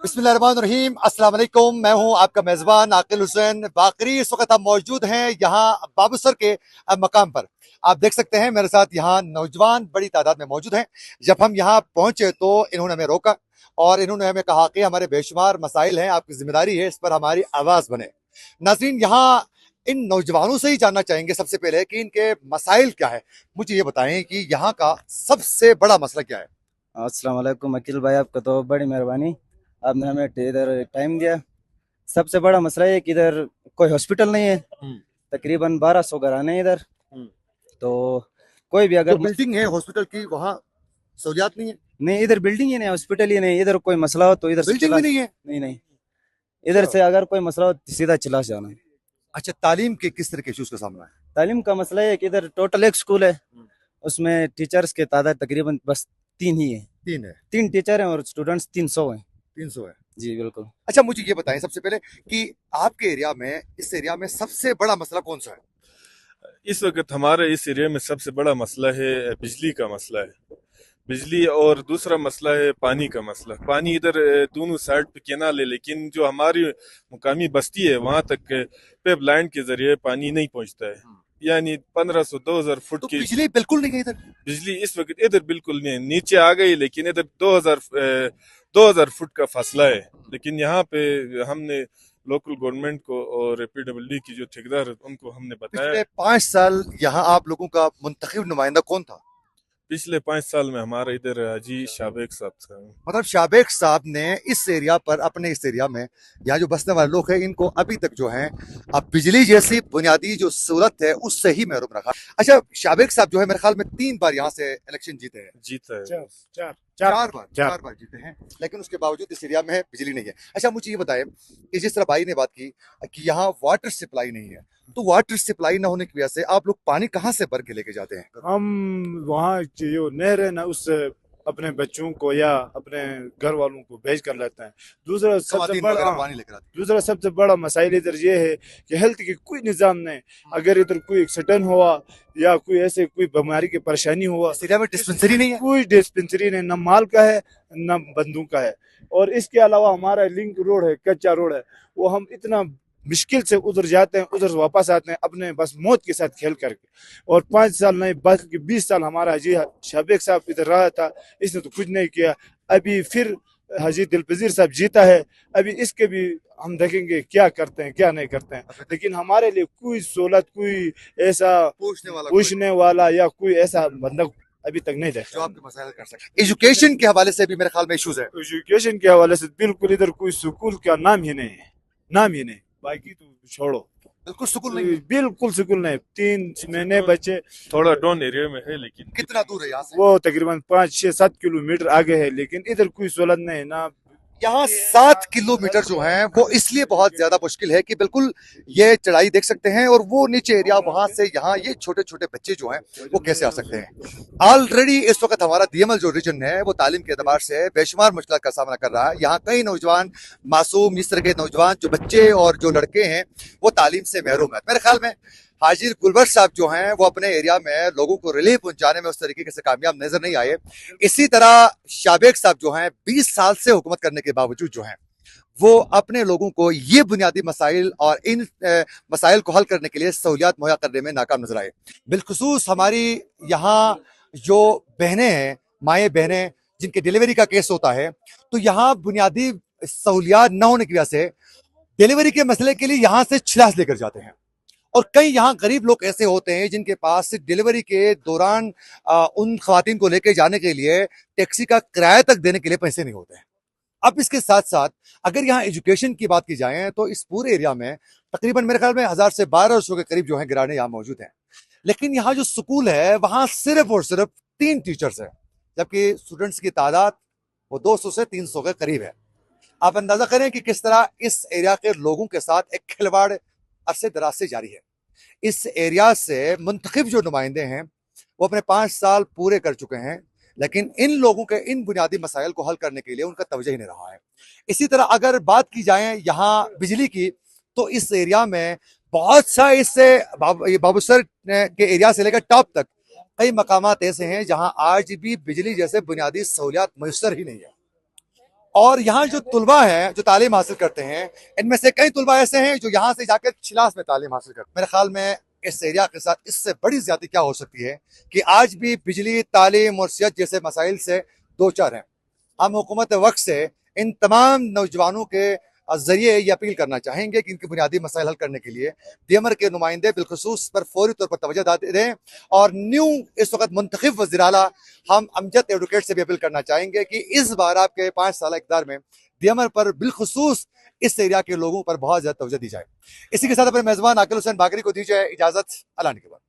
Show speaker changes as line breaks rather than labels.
बिस्मिल्लाहिर्रहमानिर्रहीम, अस्सलाम वालेकुम। मैं हूं आपका मेजबान आकिल हुसैन बाकरी। इस वक्त हम मौजूद हैं यहाँ बाबूसर के मकाम पर। आप देख सकते हैं मेरे साथ यहाँ नौजवान बड़ी तादाद में मौजूद हैं। जब हम यहाँ पहुंचे तो इन्होंने हमें रोका और इन्होंने हमें कहा कि हमारे बेशुमार मसाइल हैं, आपकी जिम्मेदारी है इस पर हमारी आवाज बने। नाज़रीन, यहाँ इन नौजवानों से ही जानना चाहेंगे सबसे पहले कि इनके मसाइल क्या है। मुझे ये बताएं कि यहाँ का सबसे बड़ा मसला क्या है।
अस्सलाम वालेकुम अकील भाई, आपका तो बड़ी मेहरबानी। आपने हमें इधर टाइम दिया। सबसे बड़ा मसला ये है कि इधर कोई हॉस्पिटल नहीं है। तकरीबन 1200 घराने हैं इधर। तो कोई भी
जो
अगर
बिल्डिंग है हॉस्पिटल की, वहाँ सहूलियात नहीं है।
नहीं, इधर बिल्डिंग ही नहीं, हॉस्पिटल ही नहीं। इधर कोई मसला हो तो इधर से
बिल्डिंग
चला।
भी नहीं है।
नहीं नहीं, इधर से अगर कोई मसला हो तो सीधा चिल्ला से जाना।
अच्छा, तालीम के किस तरह के इश्यूज का सामना है।
तालीम का मसला ये है कि इधर टोटल एक स्कूल है, उसमें टीचर्स के तादाद तकरीबन बस 3 ही है।
तीन है।
3 टीचर हैं और स्टूडेंट्स 300 हैं।
300 है।
जी बिल्कुल।
अच्छा, मुझे ये बताएं सबसे पहले कि आपके एरिया में, इस एरिया में सबसे बड़ा मसला कौन सा है।
इस वक्त हमारे इस एरिया में सबसे बड़ा मसला है बिजली का मसला है। बिजली और दूसरा मसला है पानी का मसला। पानी इधर दोनों साइड पे केनाल है, लेकिन जो हमारी मुकामी बस्ती है वहां तक पाइपलाइन के जरिए पानी नहीं पहुंचता है। यानी 1500-2000 फुट
तो
की
बिजली बिल्कुल नहीं है इधर।
बिजली इस वक्त इधर बिल्कुल नहीं है। नीचे आ गई, लेकिन इधर 2000 फुट का फासला है। लेकिन यहाँ पे हमने लोकल गवर्नमेंट को और पीडब्ल्यूडी की जो ठेकेदार है उनको हमने बताया।
पिछले 5 साल यहाँ आप लोगों का मुंतखब नुमाइंदा कौन था।
पिछले 5 साल में हमारा इधर हाजी शाबेक साहब था।
मतलब शाबेक साहब ने इस एरिया पर, अपने इस एरिया में यहाँ जो बसने वाले लोग हैं, इनको अभी तक जो है अब बिजली जैसी बुनियादी जो सहूलत है उससे ही महरूम रखा। अच्छा, शाबेक साहब जो है मेरे ख्याल में 3 बार यहाँ से इलेक्शन जीते हैं।
जीता है।
चार चार
चार बार जीते हैं, लेकिन उसके बावजूद इस एरिया में बिजली नहीं है। अच्छा, मुझे ये बताएं कि जिस तरह भाई ने बात की कि यहाँ वाटर सप्लाई नहीं है, तो वाटर सप्लाई ना होने की वजह से आप लोग पानी कहाँ से भर के लेके जाते हैं।
हम वहाँ जो नहर है ना, उससे अपने बच्चों को या अपने घर वालों को भेज कर लेते हैं। दूसरा सबसे
खवातीन
बड़ा
वगैरह पानी लेकर आती हैं।
दूसरा सबसे बड़ा मसाइल इधर ये है कि हेल्थ की कोई निज़ाम नहीं। अगर इधर कोई एक्सीडेंट हुआ या कोई ऐसे कोई बीमारी की परेशानी हुआ,
इस एरिया में डिस्पेंसरी नहीं है।
कोई डिस्पेंसरी नहीं, न माल का है न बंदूक का है। और इसके अलावा हमारा लिंक रोड है, कच्चा रोड है, वो हम इतना मुश्किल से उधर जाते हैं, उधर वापस आते हैं अपने बस मौत के साथ खेल करके। और 5 साल नहीं बल्कि 20 साल हमारा हाजी शाबेक साहब इधर रहा था, इसने तो कुछ नहीं किया। अभी फिर हाजी दिलपजीर साहब जीता है, अभी इसके भी हम देखेंगे क्या करते हैं क्या नहीं करते हैं। लेकिन हमारे लिए कोई सहूलत, कोई ऐसा पूछने वाला या कोई ऐसा बंदा अभी तक नहीं
जो
देखा।
आपके मसाइल कर सके। एजुकेशन के हवाले से भी मेरे ख्याल में इश्यूज है।
एजुकेशन के हवाले से बिल्कुल इधर कोई स्कूल का नाम ही नहीं है, नाम ही नहीं। बाकी तो छोड़ो,
बिल्कुल सुकून नहीं है।
बिल्कुल स्कूल नहीं। 3 महीने बच्चे।
थोड़ा डाउन एरिया में है, लेकिन
कितना दूर है यहाँ से।
वो तकरीबन 5-6-7 किलोमीटर आगे है, लेकिन इधर कोई सहूलत नहीं है ना।
यहाँ 7 किलोमीटर जो है वो इसलिए बहुत ज्यादा मुश्किल है कि बिल्कुल ये चढ़ाई देख सकते हैं और वो नीचे एरिया, वहां से यहाँ ये छोटे छोटे बच्चे जो हैं वो कैसे आ सकते हैं। ऑलरेडी इस वक्त हमारा डीएमएल जो रीजन है वो तालीम के एतबार से बेशुमार मुश्किल का सामना कर रहा है। यहाँ कई नौजवान मासूम, इस तरह के नौजवान जो बच्चे और जो लड़के हैं वो तालीम से महरूम है। मेरे ख्याल में हाजिर गुलबर साहब जो हैं वो अपने एरिया में लोगों को रिलीफ पहुंचाने में उस तरीके से कामयाब नजर नहीं आए। इसी तरह शाबेक साहब जो हैं 20 साल से हुकूमत करने के बावजूद जो हैं वो अपने लोगों को ये बुनियादी मसाइल और इन मसाइल को हल करने के लिए सहूलियात मुहैया करने में नाकाम नजर आए। बिलखुसूस हमारी यहाँ जो बहनें हैं, माएँ बहनें जिनके डिलीवरी का केस होता है, तो यहाँ बुनियादी सहूलियात न होने की वजह से डिलीवरी के मसले के लिए यहाँ से छिलास लेकर जाते हैं। और कई यहाँ गरीब लोग ऐसे होते हैं जिनके पास डिलीवरी के दौरान उन खवातीन को लेके जाने के लिए टैक्सी का किराया तक देने के लिए पैसे नहीं होते हैं। अब इसके साथ साथ अगर यहाँ एजुकेशन की बात की जाए तो इस पूरे एरिया में तकरीबन मेरे ख्याल में 1000 से 1200 के करीब जो है गिराने यहाँ मौजूद हैं। लेकिन यहाँ जो स्कूल है वहां सिर्फ और सिर्फ 3 टीचर्स है, जबकि स्टूडेंट्स की तादाद वो 200 से 300 के करीब है। आप अंदाजा करें कि किस तरह इस एरिया के लोगों के साथ एक खिलवाड़ अरसे दराज से जारी है। इस एरिया से मुंतखब जो नुमाइंदे हैं वो अपने 5 साल पूरे कर चुके हैं, लेकिन इन लोगों के इन बुनियादी मसाइल को हल करने के लिए उनका तवज्जो ही नहीं रहा है। इसी तरह अगर बात की जाए यहाँ बिजली की, तो इस एरिया में बहुत सा इससे बाबूसर के एरिया से लेकर टॉप तक कई मकामात ऐसे हैं जहां आज भी बिजली जैसे बुनियादी सहूलियात मैसर ही नहीं है। और यहाँ जो तुलबा हैं जो तालीम हासिल करते हैं, इनमें से कई तुलबा ऐसे हैं जो यहाँ से जाकर छिलास में तालीम हासिल करते हैं। मेरे ख्याल में इस एरिया के साथ इससे बड़ी ज्यादा क्या हो सकती है कि आज भी बिजली, तालीम और सेहत जैसे मसाइल से दो चार हैं। हम हुकूमत वक्त से इन तमाम नौजवानों के जरिए ये अपील करना चाहेंगे कि इनके बुनियादी मसाइल हल करने के लिए DMR के नुमाइंदे बिलखसूस पर फौरी तौर पर तवज्जो दें। और न्यू इस वक्त मुंतखब वज़ीर आला हम अमजद एडवोकेट से भी अपील करना चाहेंगे कि इस बार आपके 5 साल इक़्तिदार में DMR पर बिलखसूस इस एरिया के लोगों पर बहुत ज्यादा तवज्जो दी जाए। इसी के साथ अपने मेजबान आकिल हुसैन बागरी को दीजिए इजाजत। अल्लाह के बाद।